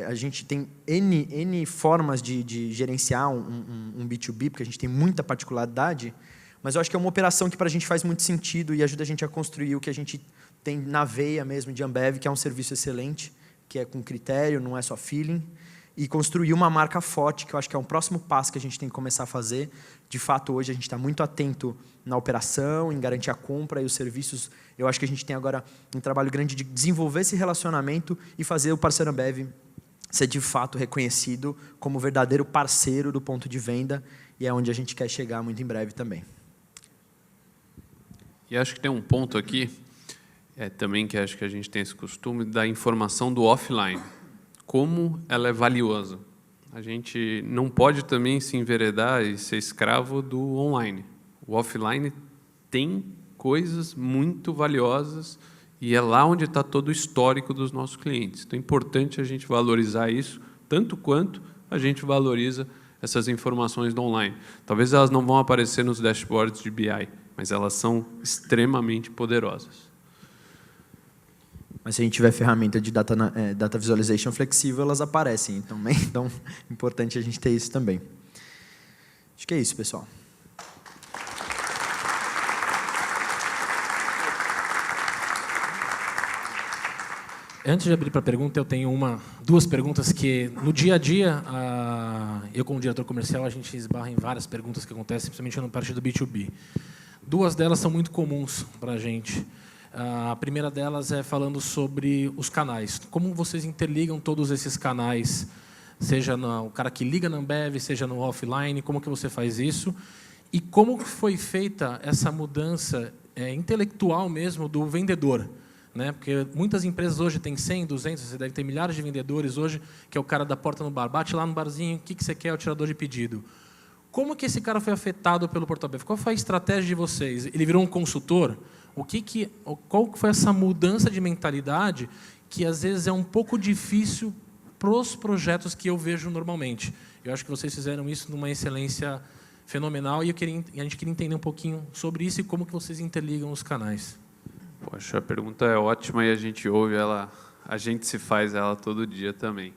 a gente tem N formas de gerenciar um B2B, porque a gente tem muita particularidade, mas eu acho que é uma operação que para a gente faz muito sentido e ajuda a gente a construir o que a gente tem na veia mesmo de Ambev, que é um serviço excelente, que é com critério, não é só feeling, e construir uma marca forte, que eu acho que é um próximo passo que a gente tem que começar a fazer. De fato, hoje a gente está muito atento na operação, em garantir a compra e os serviços. Eu acho que a gente tem agora um trabalho grande de desenvolver esse relacionamento e fazer o parceiro Ambev ser de fato reconhecido como verdadeiro parceiro do ponto de venda, e é onde a gente quer chegar muito em breve também. E acho que tem um ponto aqui, também que acho que a gente tem esse costume da informação do offline. Como ela é valiosa. A gente não pode também se enveredar e ser escravo do online. O offline tem coisas muito valiosas e é lá onde está todo o histórico dos nossos clientes. Então é importante a gente valorizar isso, tanto quanto a gente valoriza essas informações do online. Talvez elas não vão aparecer nos dashboards de BI, mas elas são extremamente poderosas. Mas se a gente tiver ferramenta de data visualization flexível, elas aparecem também. Então, é importante a gente ter isso também. Acho que é isso, pessoal. Antes de abrir para a pergunta, eu tenho duas perguntas que, no dia a dia, eu como diretor comercial, a gente esbarra em várias perguntas que acontecem, principalmente na parte do B2B. Duas delas são muito comuns para a gente. A primeira delas é falando sobre os canais. Como vocês interligam todos esses canais, seja o cara que liga na Ambev, seja no offline, como que você faz isso? E como foi feita essa mudança intelectual mesmo do vendedor. Né? Porque muitas empresas hoje têm 100, 200, você deve ter milhares de vendedores hoje, que é o cara da porta no bar. Bate lá no barzinho, o que você quer? É o tirador de pedido. Como que esse cara foi afetado pelo Portal BF? Qual foi a estratégia de vocês? Ele virou um consultor? Qual foi essa mudança de mentalidade que, às vezes, é um pouco difícil para os projetos que eu vejo normalmente? Eu acho que vocês fizeram isso numa excelência fenomenal e a gente queria entender um pouquinho sobre isso e como que vocês interligam os canais. Poxa, a pergunta é ótima e a gente ouve ela, a gente se faz ela todo dia também.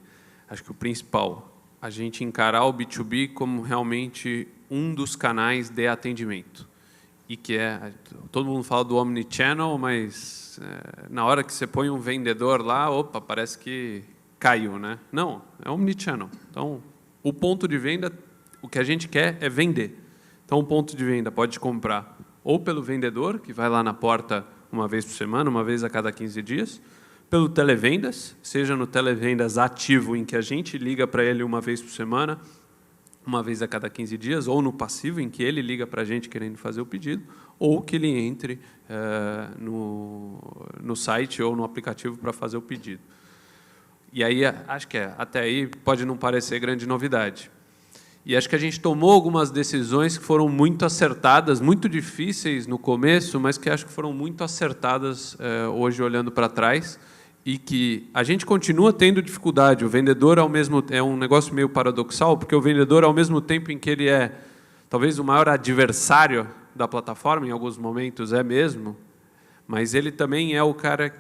Acho que o principal, a gente encarar o B2B como realmente um dos canais de atendimento. E que todo mundo fala do omnichannel, mas na hora que você põe um vendedor lá, opa, parece que caiu, né? Não, é omnichannel. Então, o ponto de venda, o que a gente quer é vender. Então, o ponto de venda pode comprar ou pelo vendedor, que vai lá na porta uma vez por semana, uma vez a cada 15 dias, pelo televendas, seja no televendas ativo, em que a gente liga para ele uma vez por semana, uma vez a cada 15 dias, ou no passivo, em que ele liga para a gente querendo fazer o pedido, ou que ele entre no site ou no aplicativo para fazer o pedido. E aí, acho que até aí pode não parecer grande novidade. E acho que a gente tomou algumas decisões que foram muito acertadas, muito difíceis no começo, mas que acho que foram muito acertadas hoje, olhando para trás, e que a gente continua tendo dificuldade. O vendedor, é um negócio meio paradoxal, porque o vendedor, ao mesmo tempo em que ele é talvez o maior adversário da plataforma, em alguns momentos é mesmo, mas ele também é o cara,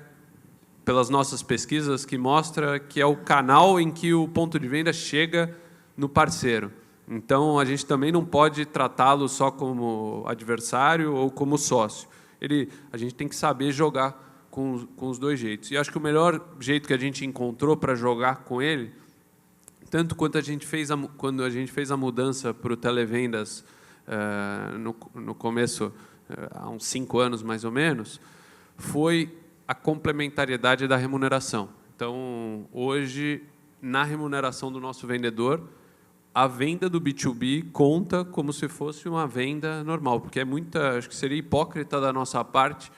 pelas nossas pesquisas, que mostra que é o canal em que o ponto de venda chega no parceiro. Então, a gente também não pode tratá-lo só como adversário ou como sócio. A gente tem que saber jogar com os dois jeitos. E acho que o melhor jeito que a gente encontrou para jogar com ele, tanto quanto quando a gente fez a mudança para o televendas no começo, há uns 5 anos mais ou menos, foi a complementariedade da remuneração. Então, hoje, na remuneração do nosso vendedor, a venda do B2B conta como se fosse uma venda normal, porque acho que seria hipócrita da nossa parte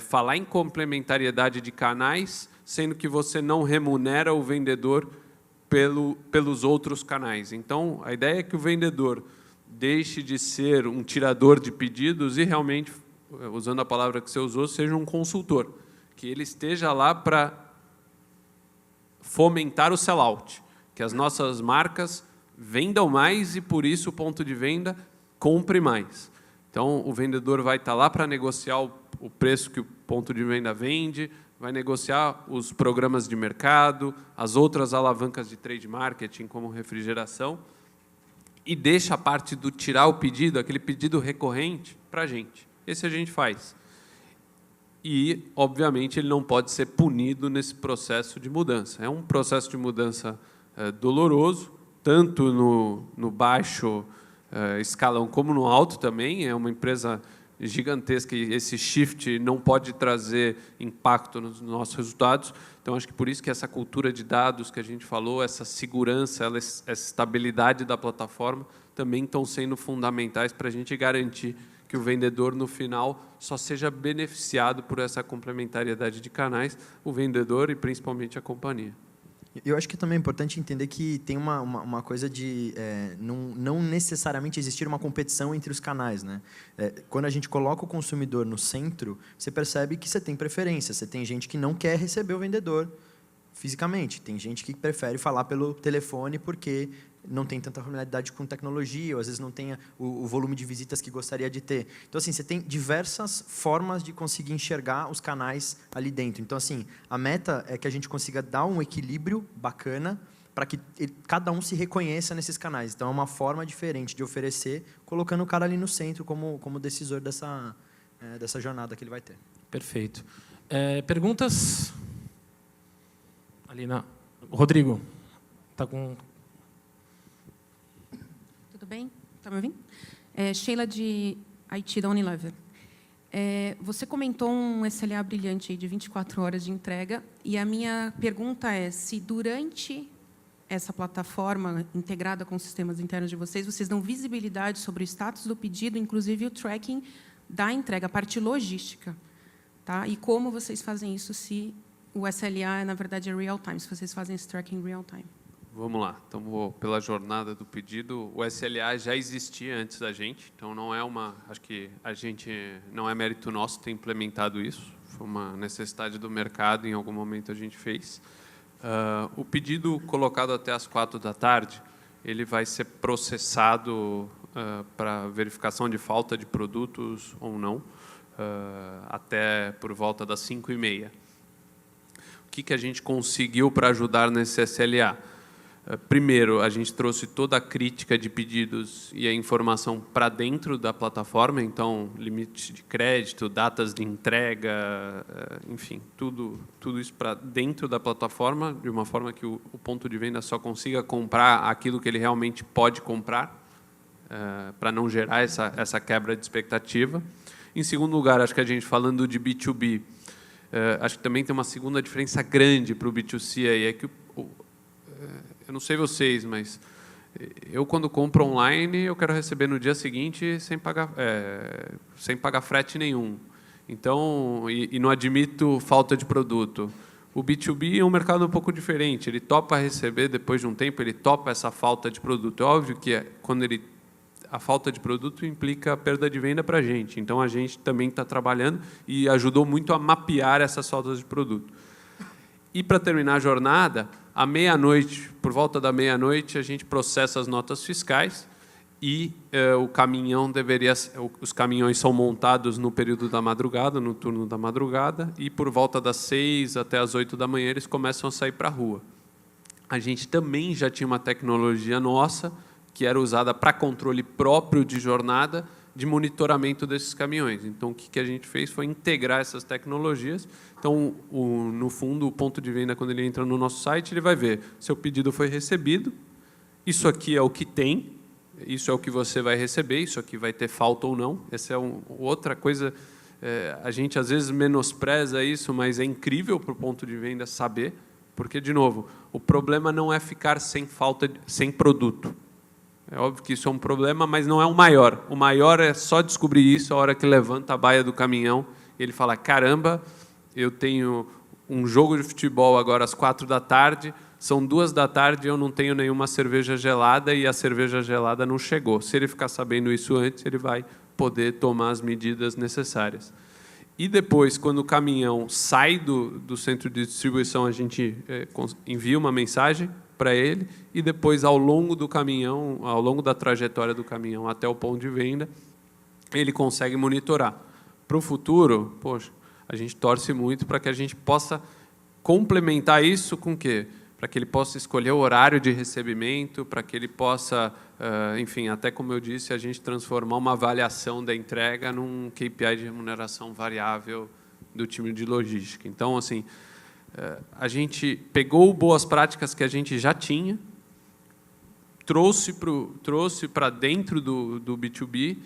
falar em complementariedade de canais, sendo que você não remunera o vendedor pelos outros canais. Então, a ideia é que o vendedor deixe de ser um tirador de pedidos e realmente, usando a palavra que você usou, seja um consultor, que ele esteja lá para fomentar o sell-out, que as nossas marcas vendam mais e, por isso, o ponto de venda compre mais. Então, o vendedor vai estar lá para negociar o preço que o ponto de venda vende, vai negociar os programas de mercado, as outras alavancas de trade marketing, como refrigeração, e deixa a parte do tirar o pedido, aquele pedido recorrente, para a gente. Esse a gente faz. E, obviamente, ele não pode ser punido nesse processo de mudança. É um processo de mudança doloroso, tanto no baixo escalão como no alto também. É uma empresa gigantesca e esse shift não pode trazer impacto nos nossos resultados. Então, acho que por isso que essa cultura de dados que a gente falou, essa segurança, essa estabilidade da plataforma, também estão sendo fundamentais para a gente garantir que o vendedor, no final, só seja beneficiado por essa complementariedade de canais, o vendedor e, principalmente, a companhia. Eu acho que também é importante entender que tem uma coisa de não necessariamente existir uma competição entre os canais, né? Quando a gente coloca o consumidor no centro, você percebe que você tem preferência. Você tem gente que não quer receber o vendedor fisicamente. Tem gente que prefere falar pelo telefone porque não tem tanta familiaridade com tecnologia, ou às vezes não tem o volume de visitas que gostaria de ter. Então, assim, você tem diversas formas de conseguir enxergar os canais ali dentro. Então, assim, a meta é que a gente consiga dar um equilíbrio bacana para que cada um se reconheça nesses canais. Então, é uma forma diferente de oferecer, colocando o cara ali no centro como decisor dessa jornada que ele vai ter. Perfeito. Perguntas? Ali na... Rodrigo, está com... Tudo bem? Está me ouvindo? Sheila, de IT da Unilever. Você comentou um SLA brilhante aí de 24 horas de entrega, e a minha pergunta é se durante essa plataforma integrada com os sistemas internos de vocês dão visibilidade sobre o status do pedido, inclusive o tracking da entrega, a parte logística. Tá? E como vocês fazem isso se o SLA, na verdade, é real-time, se vocês fazem esse tracking real-time? Vamos lá. Então, vou pela jornada do pedido. O SLA já existia antes da gente, então não é acho que a gente não é mérito nosso ter implementado isso. Foi uma necessidade do mercado, em algum momento a gente fez. O pedido colocado até às 4h, ele vai ser processado para verificação de falta de produtos ou não, até por volta das 5h30. O que a gente conseguiu para ajudar nesse SLA? Primeiro, a gente trouxe toda a crítica de pedidos e a informação para dentro da plataforma, então, limite de crédito, datas de entrega, enfim, tudo isso para dentro da plataforma, de uma forma que o ponto de venda só consiga comprar aquilo que ele realmente pode comprar, para não gerar essa quebra de expectativa. Em segundo lugar, acho que a gente, falando de B2B, acho que também tem uma segunda diferença grande para o B2C, aí, é que eu não sei vocês, mas eu, quando compro online, eu quero receber no dia seguinte sem pagar frete nenhum. Então, e não admito falta de produto. O B2B é um mercado um pouco diferente. Ele topa receber, depois de um tempo, ele topa essa falta de produto. É óbvio que a falta de produto implica a perda de venda para a gente. Então, a gente também está trabalhando e ajudou muito a mapear essas faltas de produto. E, para terminar a jornada, à meia-noite, por volta da meia-noite, a gente processa as notas fiscais e os caminhões são montados no período da madrugada, no turno da madrugada, e por volta das 6 até as 8 da manhã eles começam a sair para a rua. A gente também já tinha uma tecnologia nossa, que era usada para controle próprio de jornada, de monitoramento desses caminhões. Então, o que a gente fez foi integrar essas tecnologias. Então, no fundo, o ponto de venda, quando ele entra no nosso site, ele vai ver: seu pedido foi recebido, isso aqui é o que tem, isso é o que você vai receber, isso aqui vai ter falta ou não. Essa é outra coisa, a gente às vezes menospreza isso, mas é incrível para o ponto de venda saber, porque, de novo, o problema não é ficar sem produto. É óbvio que isso é um problema, mas não é o maior. O maior é só descobrir isso a hora que levanta a baia do caminhão e ele fala: caramba, eu tenho um jogo de futebol agora às 4h, são 2h e eu não tenho nenhuma cerveja gelada e a cerveja gelada não chegou. Se ele ficar sabendo isso antes, ele vai poder tomar as medidas necessárias. E depois, quando o caminhão sai do centro de distribuição, a gente envia uma mensagem para ele, e depois, ao longo do caminhão, ao longo da trajetória do caminhão até o ponto de venda, ele consegue monitorar. Para o futuro, poxa, a gente torce muito para que a gente possa complementar isso com o quê? Para que ele possa escolher o horário de recebimento, para que ele possa, enfim, até como eu disse, a gente transformar uma avaliação da entrega num KPI de remuneração variável do time de logística. Então, assim, a gente pegou boas práticas que a gente já tinha, trouxe para dentro do B2B,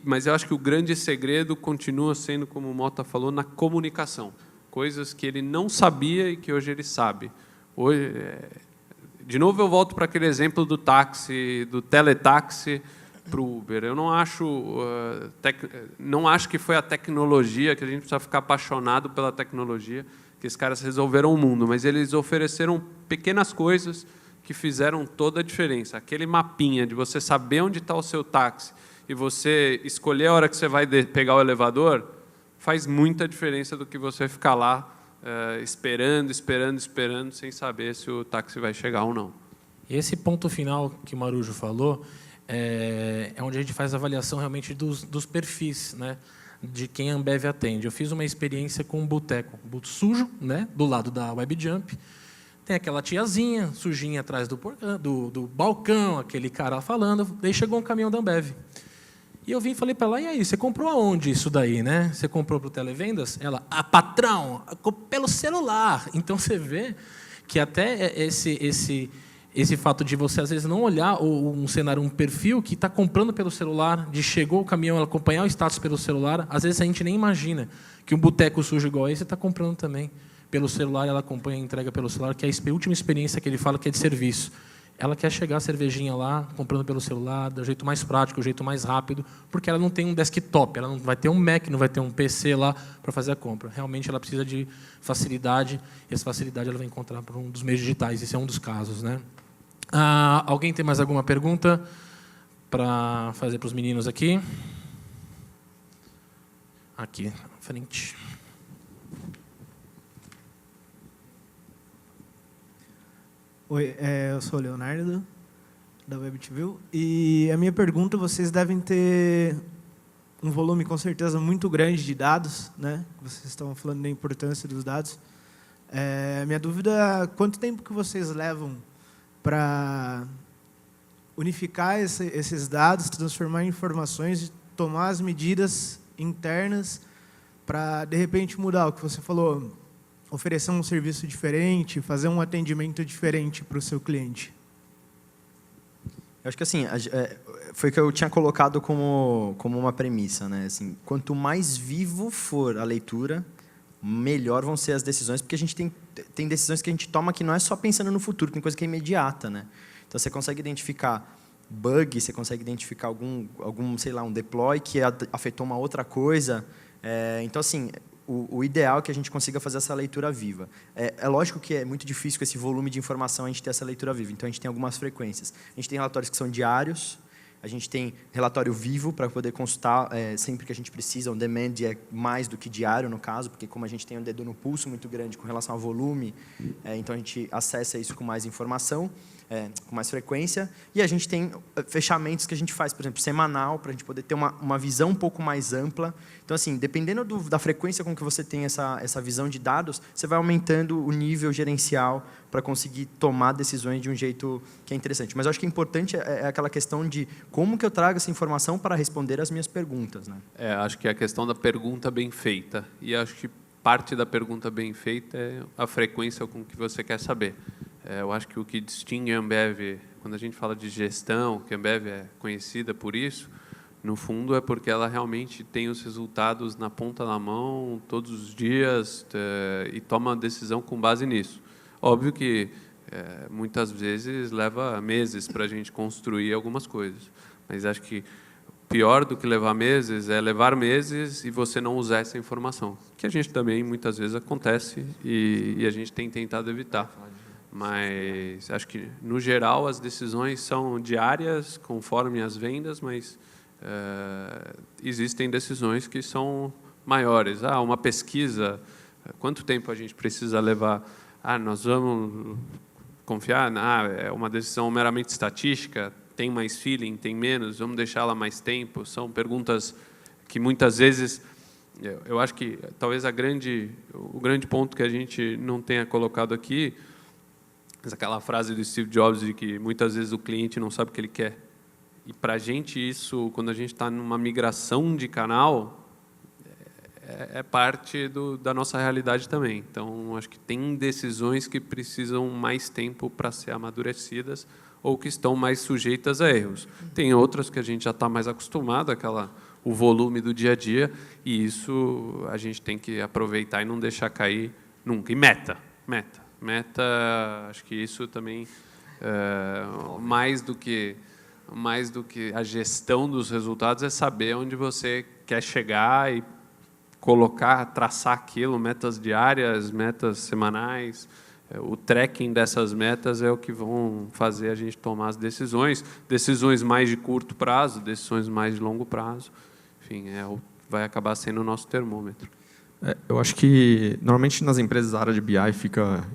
mas eu acho que o grande segredo continua sendo, como o Mota falou, na comunicação. Coisas que ele não sabia e que hoje ele sabe. Hoje, de novo, eu volto para aquele exemplo do táxi, do teletaxi para o Uber. Eu não acho que foi a tecnologia, que a gente precisa ficar apaixonado pela tecnologia, que esses caras resolveram o mundo, mas eles ofereceram pequenas coisas que fizeram toda a diferença. Aquele mapinha de você saber onde está o seu táxi e você escolher a hora que você vai pegar o elevador, faz muita diferença do que você ficar lá esperando, sem saber se o táxi vai chegar ou não. E esse ponto final que o Marujo falou é onde a gente faz a avaliação realmente dos perfis, né, de quem a Ambev atende. Eu fiz uma experiência com um boteco sujo, né, do lado da WebJump. Tem aquela tiazinha sujinha atrás do balcão, aquele cara falando. Daí chegou um caminhão da Ambev. E eu vim e falei para ela: e aí, você comprou aonde isso daí, né? Você comprou para o Televendas? Ela: patrão, pelo celular. Então, você vê que até esse fato de você, às vezes, não olhar um cenário, um perfil que está comprando pelo celular, de chegou o caminhão, ela acompanhar o status pelo celular, às vezes a gente nem imagina que um boteco sujo igual esse está comprando também pelo celular, ela acompanha a entrega pelo celular, que é a última experiência que ele fala que é de serviço. ela quer chegar a cervejinha lá, comprando pelo celular, do jeito mais prático, do jeito mais rápido, porque ela não tem um desktop, ela não vai ter um Mac, não vai ter um PC lá para fazer a compra. Realmente ela precisa de facilidade, e essa facilidade ela vai encontrar por um dos meios digitais. Esse é um dos casos, né? Alguém tem mais alguma pergunta para fazer para os meninos aqui? Aqui, à frente. Oi, eu sou o Leonardo, da WebTV, e a minha pergunta, vocês devem ter um volume, com certeza, muito grande de dados, né? Vocês estão falando da importância dos dados. Minha dúvida é quanto tempo que vocês levam para unificar esses dados, transformar em informações e tomar as medidas internas para, de repente, mudar o que você falou, oferecer um serviço diferente, fazer um atendimento diferente para o seu cliente? Eu acho que assim, foi o que eu tinha colocado como uma premissa, né? Assim, quanto mais vivo for a leitura, melhor vão ser as decisões, porque a gente tem decisões que a gente toma que não é só pensando no futuro, tem coisa que é imediata, né? Então você consegue identificar bug, você consegue identificar algum sei lá, um deploy que afetou uma outra coisa. Então assim, o ideal é que a gente consiga fazer essa leitura viva. É lógico que é muito difícil com esse volume de informação a gente ter essa leitura viva. Então, a gente tem algumas frequências. A gente tem relatórios que são diários, a gente tem relatório vivo para poder consultar sempre que a gente precisa. O demand é mais do que diário, no caso, porque como a gente tem um dedo no pulso muito grande com relação ao volume, então a gente acessa isso com mais informação, com mais frequência. E a gente tem fechamentos que a gente faz, por exemplo, semanal, para a gente poder ter uma visão um pouco mais ampla. Então, assim, dependendo da frequência com que você tem essa visão de dados, você vai aumentando o nível gerencial para conseguir tomar decisões de um jeito que é interessante. Mas eu acho que o importante é aquela questão de como que eu trago essa informação para responder as minhas perguntas, né? Acho que é a questão da pergunta bem feita. E acho que parte da pergunta bem feita é a frequência com que você quer saber. Eu acho que o que distingue a Ambev, quando a gente fala de gestão, que a Ambev é conhecida por isso, no fundo é porque ela realmente tem os resultados na ponta da mão todos os dias e toma a decisão com base nisso. Óbvio que muitas vezes leva meses para a gente construir algumas coisas, mas acho que pior do que levar meses é levar meses e você não usar essa informação, que a gente também muitas vezes acontece e a gente tem tentado evitar. Mas acho que, no geral, as decisões são diárias, conforme as vendas, mas existem decisões que são maiores. Uma pesquisa, quanto tempo a gente precisa levar? Nós vamos confiar? É uma decisão meramente estatística, tem mais feeling, tem menos, vamos deixá-la mais tempo? São perguntas que, muitas vezes, eu acho que talvez o grande ponto que a gente não tenha colocado aqui, aquela frase do Steve Jobs de que muitas vezes o cliente não sabe o que ele quer. E para a gente isso, quando a gente está numa migração de canal, é parte da nossa realidade também. Então, acho que tem decisões que precisam mais tempo para ser amadurecidas ou que estão mais sujeitas a erros. Tem outras que a gente já está mais acostumado, o volume do dia a dia, e isso a gente tem que aproveitar e não deixar cair nunca. E meta, acho que isso também, mais do que a gestão dos resultados, é saber onde você quer chegar e traçar aquilo, metas diárias, metas semanais. O tracking dessas metas é o que vão fazer a gente tomar as decisões mais de curto prazo, decisões mais de longo prazo. Enfim, vai acabar sendo o nosso termômetro. Eu acho que, normalmente, nas empresas, a área de BI fica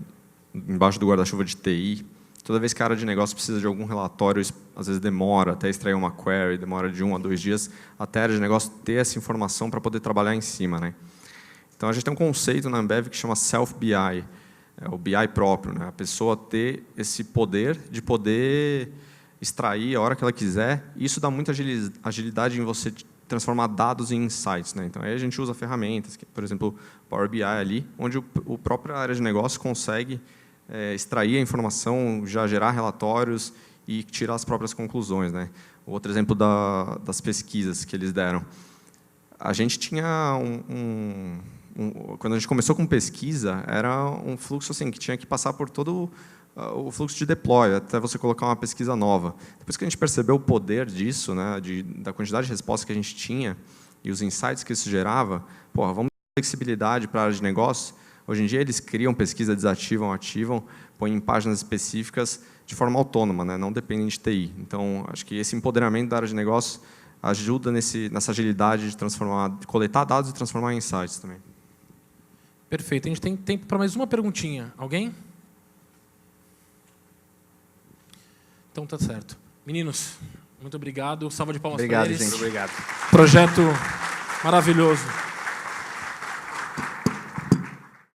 embaixo do guarda-chuva de TI. Toda vez que a área de negócio precisa de algum relatório, às vezes demora até extrair uma query, demora de 1 a 2 dias, até a área de negócio ter essa informação para poder trabalhar em cima, né? Então, a gente tem um conceito na Ambev que chama Self-BI, o BI próprio, né? A pessoa ter esse poder de poder extrair a hora que ela quiser. Isso dá muita agilidade em você transformar dados em insights, né? Então, aí a gente usa ferramentas, por exemplo, Power BI ali, onde o próprio área de negócio consegue extrair a informação, já gerar relatórios e tirar as próprias conclusões, né? Outro exemplo das pesquisas que eles deram. A gente tinha quando a gente começou com pesquisa, era um fluxo assim, que tinha que passar por todo o fluxo de deploy, até você colocar uma pesquisa nova. Depois que a gente percebeu o poder disso, né, da quantidade de respostas que a gente tinha e os insights que isso gerava, vamos dar flexibilidade para a área de negócio. Hoje em dia, eles criam pesquisa, desativam, ativam, põem em páginas específicas de forma autônoma, né, não dependem de TI. Então, acho que esse empoderamento da área de negócio ajuda nessa agilidade de coletar dados e transformar em insights também. Perfeito. A gente tem tempo para mais uma perguntinha. Alguém? Então tá certo. Meninos, muito obrigado. Salva de palmas para eles. Obrigado, gente. Obrigado. Projeto maravilhoso.